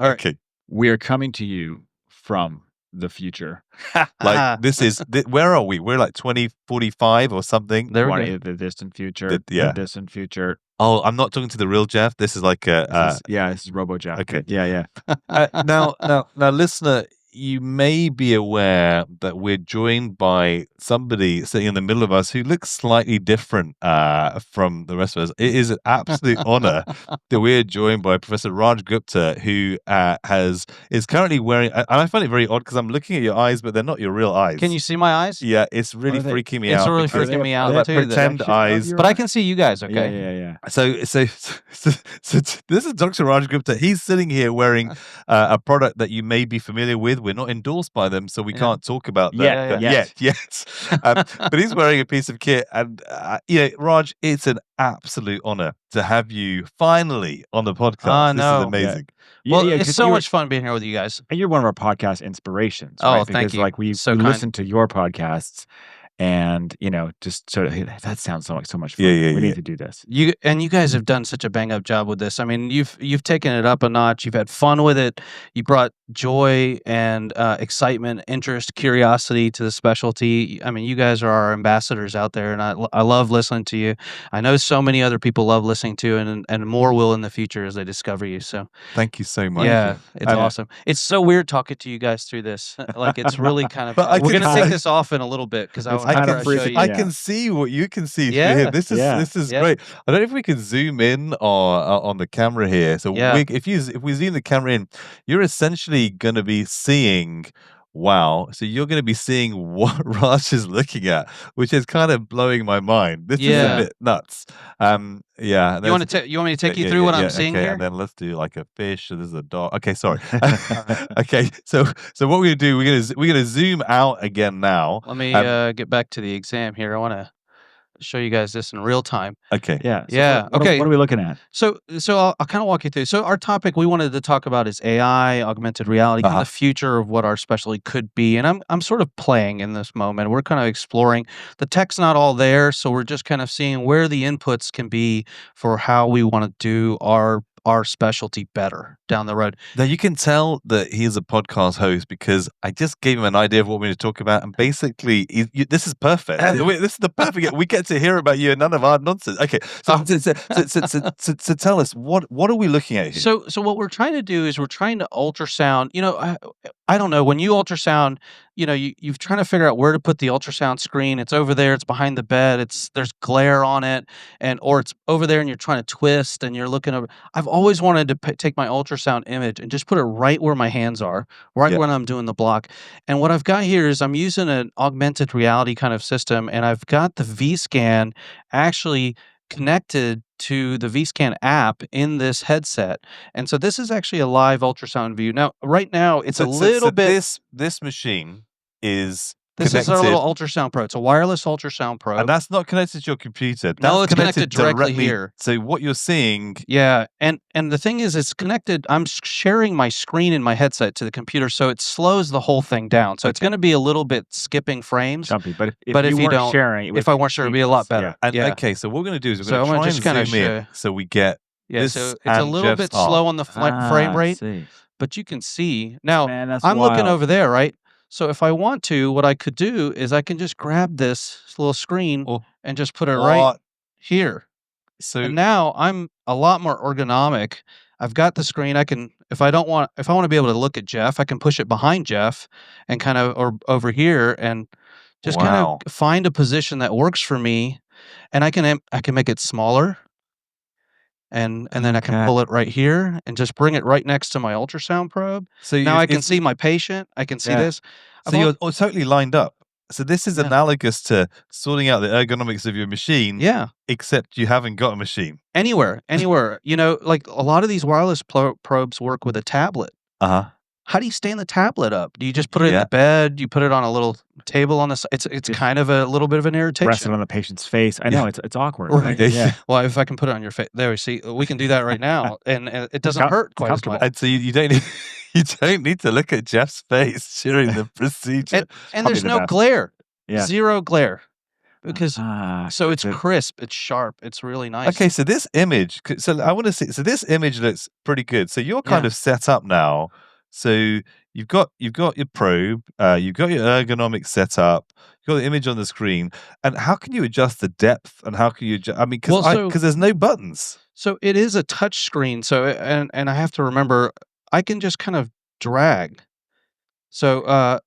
All right. Okay. We are coming to you from the future. Like this is where are we? We're like 2045 or something. There we go. The distant future. The distant future. Oh, I'm not talking to the real Jeff. This is like This is Robo Jeff. Okay. Yeah. Now, listener, you may be aware that we're joined by somebody sitting in the middle of us who looks slightly different from the rest of us. It is an absolute honor that we're joined by Professor Raj Gupta, who is currently wearing. And I find it very odd because I'm looking at your eyes, but they're not your real eyes. Can you see my eyes? Yeah, it's really freaking me out. It's really freaking me out like too. pretend eyes, but I can see you guys. Okay. Yeah. So this is Dr. Raj Gupta. He's sitting here wearing a product that you may be familiar with. We're not endorsed by them, so we can't talk about that yet. But he's wearing a piece of kit, and Raj, it's an absolute honor to have you finally on the podcast. This is amazing. Yeah. Well, it's so much fun being here with you guys. And you're one of our podcast inspirations. Oh, right? thank you. Like we listen to your podcasts. And just sort of that sounds so much fun. We need to do this. You guys have done such a bang up job with this. I mean, you've taken it up a notch. You've had fun with it. You brought joy and excitement, interest, curiosity to the specialty. I mean, you guys are our ambassadors out there, and I love listening to you. I know so many other people love listening to you, and more will in the future as they discover you. So thank you so much. Yeah, it's awesome. It's so weird talking to you guys through this. Like it's really kind of. We're gonna take this off in a little bit because I can see what you can see through here. This is great. I don't know if we can zoom in on the camera here. So if we zoom the camera in, you're essentially going to be seeing. Wow. So you're going to be seeing what Raj is looking at, which is kind of blowing my mind. This is a bit nuts. Yeah. You want me to take you through what I'm seeing here? And then let's do like a fish. So there's a dog. Okay, sorry. Okay. So what we're going to do, we're going to zoom out again now. Let me get back to the exam here. I want to show you guys this in real time. Okay. Yeah. So okay. What are we looking at? So I'll kind of walk you through. So our topic we wanted to talk about is AI, augmented reality, the future of what our specialty could be. And I'm sort of playing in this moment. We're kind of exploring. The tech's not all there, so we're just kind of seeing where the inputs can be for how we want to do our specialty better down the road. Now you can tell that he is a podcast host because I just gave him an idea of what we're going to talk about, and basically, this is perfect. This is the perfect. We get to hear about you and none of our nonsense. Okay, so tell us what are we looking at here? So what we're trying to do is we're trying to ultrasound. I don't know when you ultrasound. You're trying to figure out where to put the ultrasound screen. It's over there. It's behind the bed. There's glare on it, or it's over there, and you're trying to twist, and you're looking over. I've always wanted to take my ultrasound image and just put it right where my hands are, right when I'm doing the block. And what I've got here is I'm using an augmented reality kind of system, and I've got the V-Scan actually connected to the V-Scan app in this headset. And so this is actually a live ultrasound view. Now, right now, it's a little bit. This machine is. This is our little ultrasound probe. It's a wireless ultrasound probe. And that's not connected to your computer. No, it's connected directly here. So what you're seeing... Yeah, and the thing is, it's connected... I'm sharing my screen in my headset to the computer, so it slows the whole thing down. So it's going to be a little bit skipping frames. Jumpy, but if you weren't sharing... If I weren't sharing, it'd be a lot better. Okay, so what we're going to do is we're going to try and zoom in so we get... Yeah, so it's a little bit slow on the frame rate, but you can see... Now, I'm looking over there, right? So if I want to, what I could do is I can just grab this little screen and just put it right here. So and now I'm a lot more ergonomic. I've got the screen. I can, if I want to be able to look at Jeff, I can push it behind Jeff and kind of, or over here and just kind of find a position that works for me. And I can make it smaller. And then I can pull it right here and just bring it right next to my ultrasound probe. So now I can see my patient. I can see this. So you're totally lined up. So this is analogous to sorting out the ergonomics of your machine. Yeah. Except you haven't got a machine. Anywhere. Like a lot of these wireless probes work with a tablet. How do you stand the tablet up? Do you just put it in the bed? You put it on a little table on the side? It's kind of a little bit of an irritation. Rest it on the patient's face. I know, it's awkward. Right? Yeah. Well, if I can put it on your face. There we see. We can do that right now. And it doesn't hurt quite as much. And so you don't need... You don't need to look at Jeff's face during the procedure. And there's no glare. Yeah. Zero glare. because so it's crisp, it's sharp, it's really nice. Okay, so this image, so I want to see. So this image looks pretty good. So you're kind of set up now. So you've got your probe, you've got your ergonomic setup, you've got the image on the screen, and how can you adjust the depth? And how can you? I mean, because there's no buttons. So it is a touch screen. So and I have to remember, I can just kind of drag. So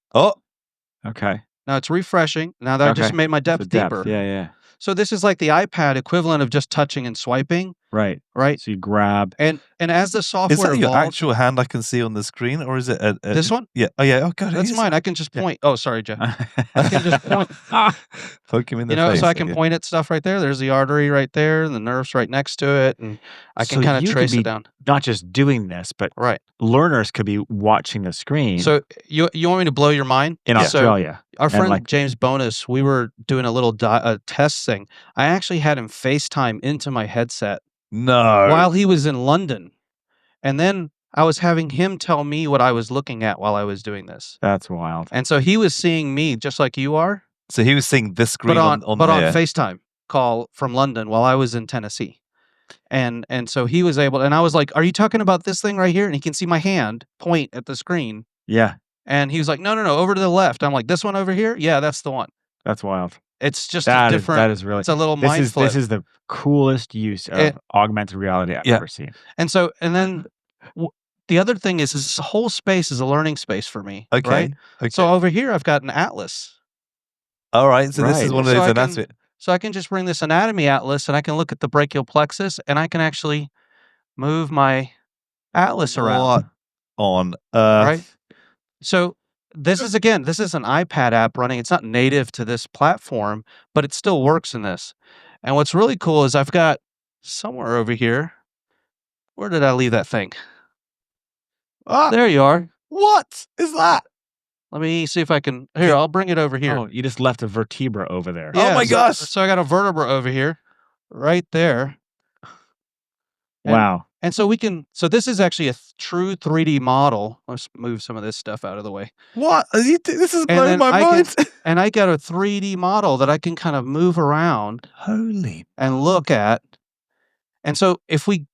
okay. Now it's refreshing. Now that I just made my depth deeper. Yeah. So this is like the iPad equivalent of just touching and swiping. Right. Right. So you grab. And as the software is that your evolved, actual hand I can see on the screen, or is it this one? Yeah. Oh yeah. Oh god, that's mine. I can just point. Oh, sorry, Jeff. I can just point. Poke him in the face. So I can point at stuff right there. There's the artery right there, and the nerves right next to it, and I can kind of trace it down. Not just doing this, but learners could be watching the screen. So you want me to blow your mind? In Australia. Our friend James Bonus, we were doing a little test thing. I actually had him FaceTime into my headset. No. While he was in London. And then I was having him tell me what I was looking at while I was doing this. That's wild. And so he was seeing me just like you are. So he was seeing this screen on FaceTime call from London while I was in Tennessee. And so he was able, and I was like, "Are you talking about this thing right here?" And he can see my hand point at the screen. Yeah. And he was like, "No, over to the left." I'm like, "This one over here? Yeah, that's the one." That's wild. It's just different. That is really. It's a little mind flip. This is the coolest use of augmented reality I've ever seen. And then the other thing is this whole space is a learning space for me. Okay. Right? Okay. So over here I've got an atlas. All right. So this is one of those anatomy. So I can just bring this anatomy atlas and I can look at the brachial plexus and I can actually move my atlas around. What on earth? Right. So this is an iPad app running. It's not native to this platform, but it still works in this. And what's really cool is I've got somewhere over here. Where did I leave that thing? There you are. What is that? Let me see if I can. Here, I'll bring it over here. Oh, you just left a vertebra over there. Yeah, oh my gosh. So I got a vertebra over here, right there. Wow. And so this is actually a true 3D model. Let's move some of this stuff out of the way. What? This is blowing my mind. And I got a 3D model that I can kind of move around. Holy. And look at. And so if we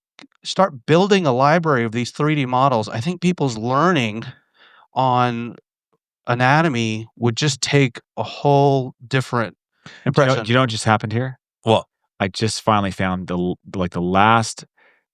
start building a library of these 3D models, I think people's learning on anatomy would just take a whole different impression. Do you know what just happened here? What? I just finally found the last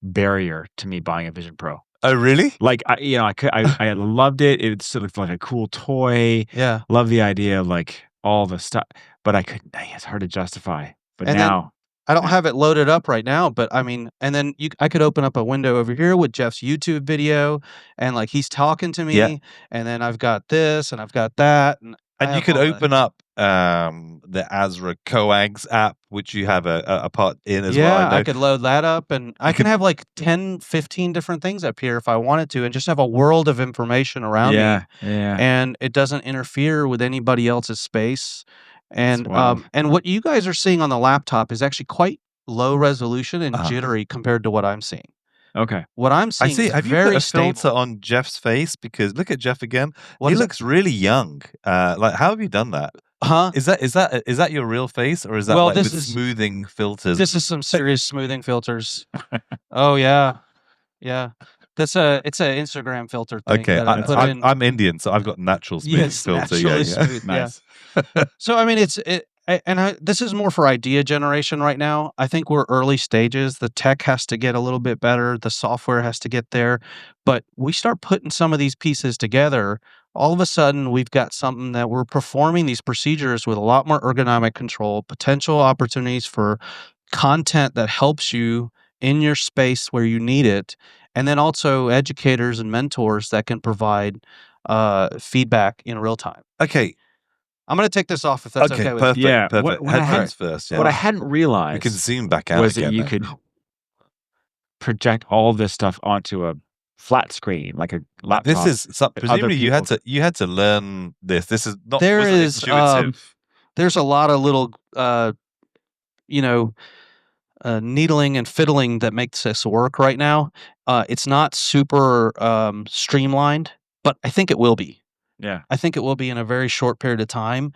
barrier to me buying a Vision Pro. Oh, really? Like I loved it. It sort of like a cool toy. Yeah. Love the idea of like all the stuff, but I couldn't. It's hard to justify. But now I don't have it loaded up right now, but I mean, and then I could open up a window over here with Jeff's YouTube video, and like he's talking to me, and then I've got this, and I've got that, and you could open up the ASRA Coags app, which you have a part in as well. I could load that up, and I can have like 10, 15 different things up here if I wanted to, and just have a world of information around me. Yeah. And it doesn't interfere with anybody else's space. And what you guys are seeing on the laptop is actually quite low resolution and jittery compared to what I'm seeing. Okay. What I'm seeing is have very you put a stable. filter on Jeff's face? Because look at Jeff again. He looks really young. Like, how have you done that? Huh? Is that your real face, or is that with smoothing filters? This is some serious smoothing filters. Oh yeah. It's an Instagram filter thing. Okay, that I'm Indian, so I've got natural smooth filter. Naturally smooth. Nice. So I mean, this is more for idea generation right now. I think we're early stages. The tech has to get a little bit better. The software has to get there. But we start putting some of these pieces together. All of a sudden, we've got something that we're performing these procedures with a lot more ergonomic control, potential opportunities for content that helps you in your space where you need it, and then also educators and mentors that can provide feedback in real time. Okay. I'm going to take this off if that's okay with perfect, you. Yeah, perfect. Headphones first. Yeah. What I hadn't realized we can zoom back out was again, that you could project all this stuff onto a flat screen, like a laptop. This is presumably you had to learn this. This is not. There's a lot of little needling and fiddling that makes this work right now. It's not super streamlined, but I think it will be. Yeah. I think it will be in a very short period of time.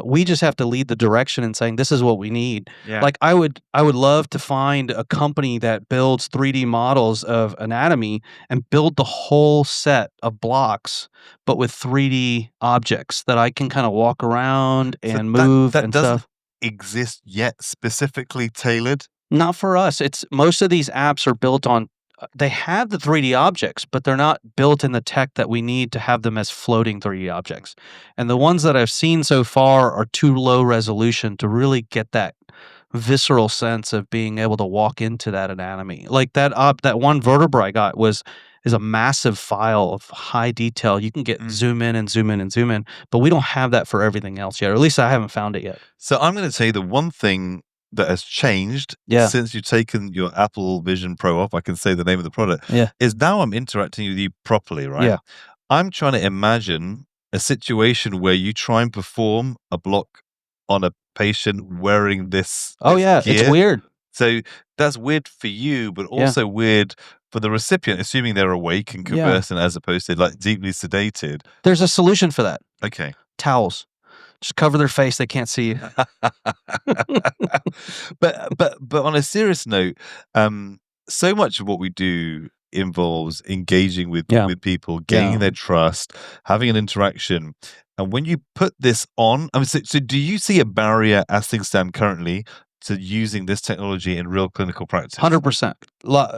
We just have to lead the direction in saying this is what we need. Yeah. Like I would love to find a company that builds 3D models of anatomy and build the whole set of blocks, but with 3D objects that I can kind of walk around and move that and doesn't stuff. exist yet, specifically tailored. Not for us. It's most of these apps are built on they have the 3D objects, but they're not built in the tech that we need to have them as floating 3D objects. And the ones that I've seen so far are too low resolution to really get that visceral sense of being able to walk into that anatomy. Like that one vertebra I got is a massive file of high detail. You can get zoom in and zoom in and zoom in, but we don't have that for everything else yet, or at least I haven't found it yet. So I'm going to tell you the one thing that has changed since you've taken your Apple Vision Pro off, I can say the name of the product, is now I'm interacting with you properly, right? Yeah. I'm trying to imagine a situation where you try and perform a block on a patient wearing this gear. It's weird. So that's weird for you, but also weird for the recipient, assuming they're awake and conversant as opposed to like deeply sedated. There's a solution for that. Okay. Towels. Just cover their face, they can't see you. but on a serious note, so much of what we do involves engaging with people, gaining their trust, having an interaction. And when you put this on, I mean, so do you see a barrier as things stand currently to using this technology in real clinical practice? 100%.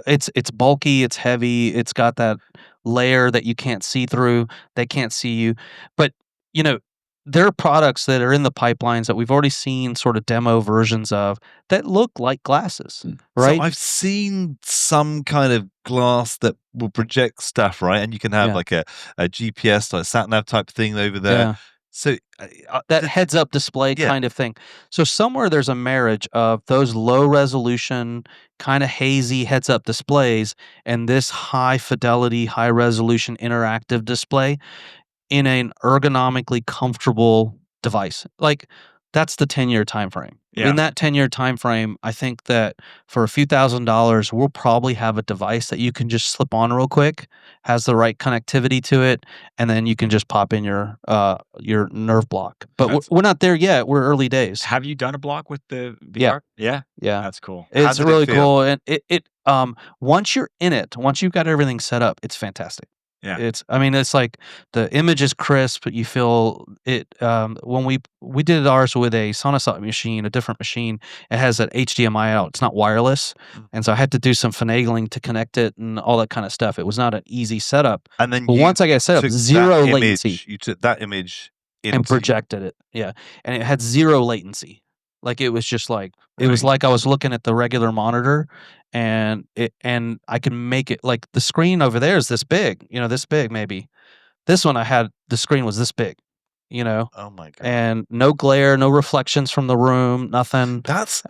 It's bulky, it's heavy, it's got that layer that you can't see through, they can't see you. But, you know, there are products that are in the pipelines that we've already seen sort of demo versions of that look like glasses, right? So I've seen some kind of glass that will project stuff, right? And you can have like a GPS, like sat-nav type thing over there. Yeah. So that heads-up display kind of thing. So somewhere there's a marriage of those low-resolution, kind of hazy heads-up displays and this high-fidelity, high-resolution interactive display in an ergonomically comfortable device. Like that's the 10-year time frame. In that 10-year time frame, I think that for a few $1,000s, we'll probably have a device that you can just slip on real quick, has the right connectivity to it, and then you can just pop in your nerve block. But we're not there yet. We're early days. Have you done a block with the VR? Yeah. That's cool. It's really cool, and it once you're in it, once you've got everything set up, it's fantastic. Yeah. It's like the image is crisp, but you feel it when we did ours with a Sonosite machine, a different machine, it has an HDMI out. It's not wireless. And so I had to do some finagling to connect it and all that kind of stuff. It was not an easy setup. And then once I got set up, zero latency. You took that image and projected it. Yeah. And it had zero latency. Like it was just like it was like I was looking at the regular monitor and I can make it like the screen over there is this big, this big maybe. This one the screen was this big, Oh my God. And no glare, no reflections from the room, nothing. That's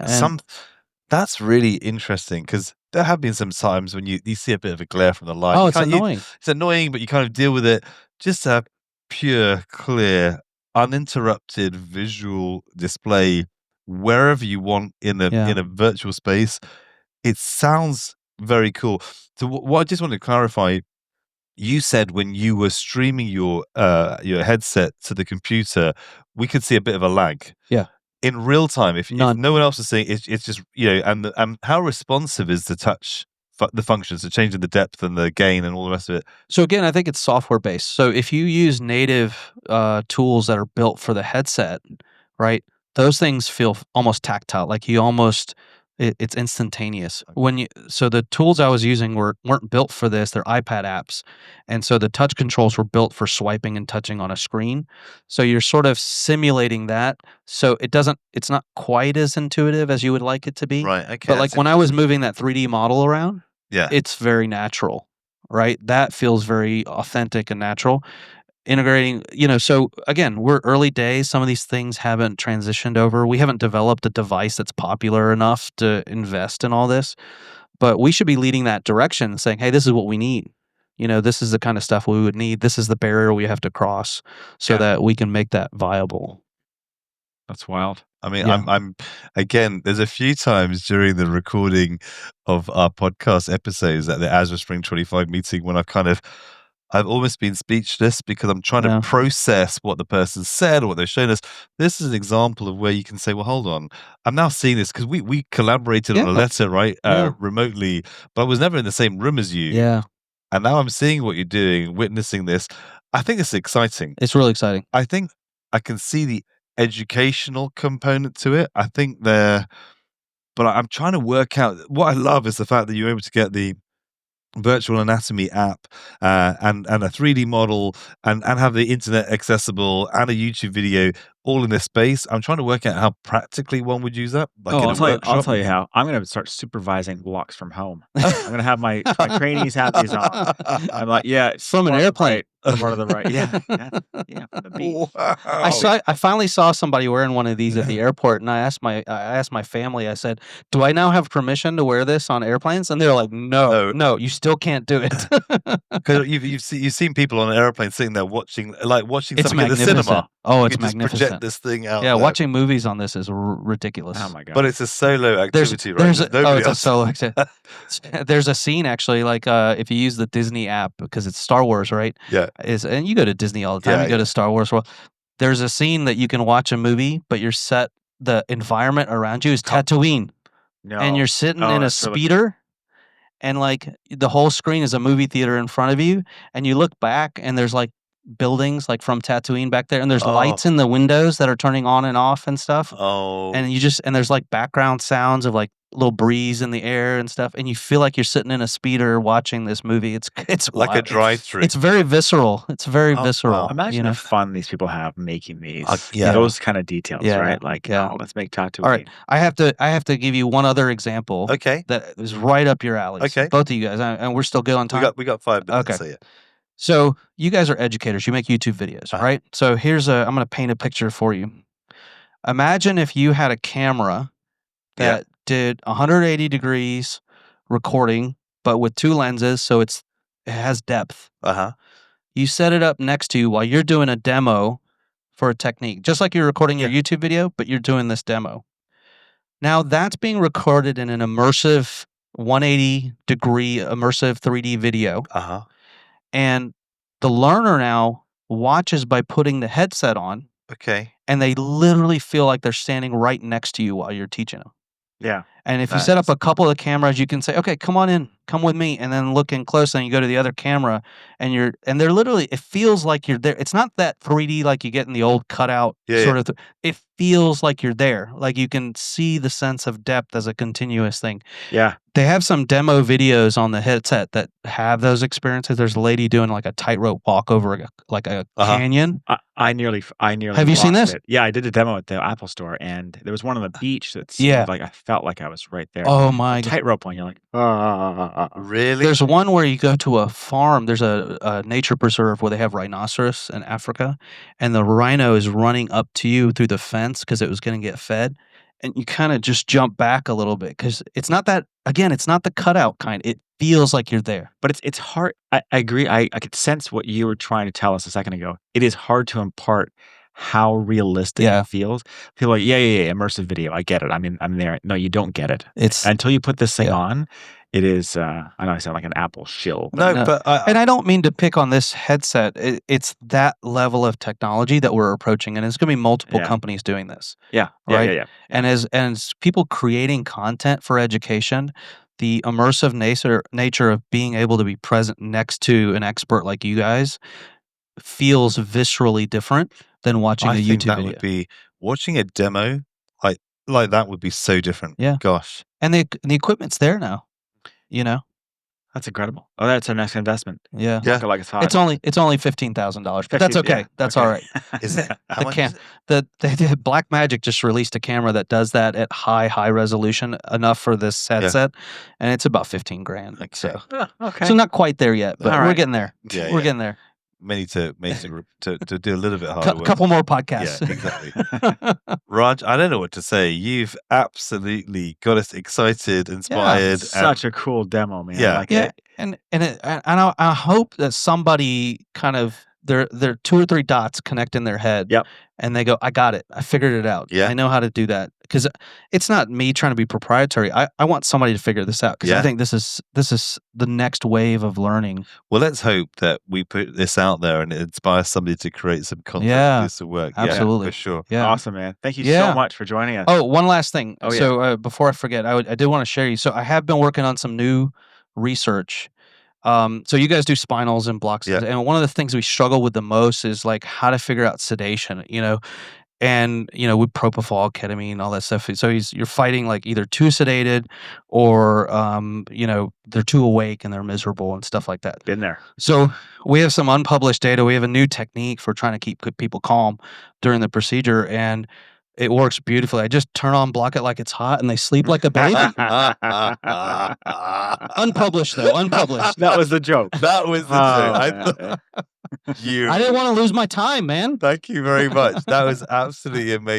really interesting because there have been some times when you see a bit of a glare from the light. Oh, it's annoying. It's annoying, but you kind of deal with it. Just to have pure, clear, uninterrupted visual display wherever you want in a virtual space. It sounds very cool. So what I just want to clarify, you said when you were streaming your headset to the computer, we could see a bit of a lag. Yeah. In real time, if no one else is seeing it's just, and how responsive is the touch, the functions, the changing the depth and the gain and all the rest of it? So again, I think it's software based. So if you use native tools that are built for the headset, right? Those things feel almost tactile, like it's instantaneous. So the tools I was using weren't built for this. They're iPad apps. And so the touch controls were built for swiping and touching on a screen. So you're sort of simulating that. So it's not quite as intuitive as you would like it to be. Right. Okay. But like when I was moving that 3D model around, it's very natural, right? That feels very authentic and natural. Integrating, so again, we're early days. Some of these things haven't transitioned over. We haven't developed a device that's popular enough to invest in all this, but we should be leading that direction and saying, hey, this is what we need. This is the kind of stuff we would need. This is the barrier we have to cross so that we can make that viable. That's wild. I mean, I'm again, there's a few times during the recording of our podcast episodes at the ASRASpring25 meeting when I've kind of I've almost been speechless because I'm trying to process what the person said or what they're showing us. This is an example of where you can say, well, hold on. I'm now seeing this because we collaborated on a letter, right? Remotely, but I was never in the same room as you. Yeah. And now I'm seeing what you're doing, witnessing this. I think it's exciting. It's really exciting. I think I can see the educational component to it. I think but I'm trying to work out, what I love is the fact that you're able to get the virtual anatomy app and a 3D model and have the internet accessible and a YouTube video all in this space. I'm trying to work out how practically one would use that. Like I'll tell you how. I'm going to start supervising walks from home. I'm going to have my trainees have these on. I'm like, from an airplane. Part of the right. Yeah. From the beach. Wow. I finally saw somebody wearing one of these at the airport, and I asked my family. I said, "Do I now have permission to wear this on airplanes?" And they're like, "No, you still can't do it." Because you've seen people on an airplane sitting there watching It's something at the cinema. Oh, You it's can just magnificent. project this thing out. Yeah, there. watching movies on this is ridiculous. Oh my god! But it's a solo activity, right? It's a solo activity. There's a scene actually, like if you use the Disney app because it's Star Wars, right? Yeah. And you go to Disney all the time. You go to Star Wars World. There's a scene that you can watch a movie, but the environment around you is Tatooine, and you're sitting in a speeder. And like the whole screen is a movie theater in front of you, and you look back and there's like buildings like from Tatooine back there, and there's lights in the windows that are turning on and off and stuff. And there's like background sounds of like little breeze in the air and stuff, and you feel like you're sitting in a speeder watching this movie. It's like wild. a drive-through. It's very visceral. It's very visceral. Wow. Imagine the fun these people have making these. Yeah. Those kind of details, right? Like, let's make Tatooine. All right, I have to give you one other example. Okay. That is right up your alley. Okay. Both of you guys, and we're still good on time. We got 5 minutes. Okay. So yeah. So you guys are educators. You make YouTube videos, right? So I'm going to paint a picture for you. Imagine if you had a camera that did 180 degrees recording, but with 2 lenses, so it has depth. You set it up next to you while you're doing a demo for a technique, just like you're recording your YouTube video, but you're doing this demo. Now that's being recorded in an immersive 180 degree immersive 3D video. And the learner now watches by putting the headset on. Okay. And they literally feel like they're standing right next to you while you're teaching them. Yeah. And if you set up a couple of cameras, you can say, okay, come on in, come with me. And then look in close, and you go to the other camera, and they're literally, it feels like you're there. It's not that 3D like you get in the old cutout sort of, it feels like you're there. Like you can see the sense of depth as a continuous thing. Yeah. They have some demo videos on the headset that have those experiences. There's a lady doing like a tightrope walk over a canyon. I nearly. Have you seen this? Yeah, I did a demo at the Apple Store, and there was one on the beach that seemed like I felt like I was right there. Oh my! Tightrope one. You're like, really? There's one where you go to a farm. There's a nature preserve where they have rhinoceros in Africa, and the rhino is running up to you through the fence because it was going to get fed. And you kind of just jump back a little bit because it's not that, again, it's not the cutout kind. It feels like you're there. But it's hard. I agree. I could sense what you were trying to tell us a second ago. It is hard to impart how realistic it feels. People are like, yeah, immersive video. I get it. I mean, I'm there. No, you don't get it. It's until you put this thing on. It is, I know I sound like an Apple shill. But and I don't mean to pick on this headset. It's that level of technology that we're approaching, and it's going to be multiple companies doing this. Yeah. And as people creating content for education, the immersive nature of being able to be present next to an expert like you guys feels viscerally different than watching a YouTube video. Would be watching a demo like that would be so different. Yeah. Gosh. And the equipment's there now. You know, that's incredible. Oh, that's our next investment. Yeah. Like it's hot. It's only $15,000, but that's okay. That's all right. Is it? How much is the Black Magic just released a camera that does that at high resolution enough for this headset, and it's about $15,000. Okay. So, okay. So not quite there yet, but we're getting there. Yeah, we're getting there. Many to do a little bit harder work. Couple more podcasts. Yeah, exactly. Raj, I don't know what to say. You've absolutely got us excited, inspired. Such a cool demo, man. Yeah. And I hope that somebody kind of there are 2 or 3 dots connect in their head. Yep. And they go, I got it. I figured it out. Yeah. I know how to do that. Because it's not me trying to be proprietary. I want somebody to figure this out. Because I think this is the next wave of learning. Well, let's hope that we put this out there and it inspires somebody to create some content and do some work. Absolutely. Yeah, for sure. Yeah. Awesome, man. Thank you so much for joining us. Oh, one last thing. Oh, so before I forget, I did want to share you. So I have been working on some new research. So you guys do spinals and blocks, and one of the things we struggle with the most is like how to figure out sedation, and with propofol, ketamine, all that stuff. So you're fighting like either too sedated or they're too awake and they're miserable and stuff like that. Been there. So we have some unpublished data. We have a new technique for trying to keep people calm during the procedure, and it works beautifully. I just turn on Block It Like It's Hot, and they sleep like a baby. Unpublished, though. Unpublished. That was the joke. That was the joke. I didn't want to lose my time, man. Thank you very much. That was absolutely amazing.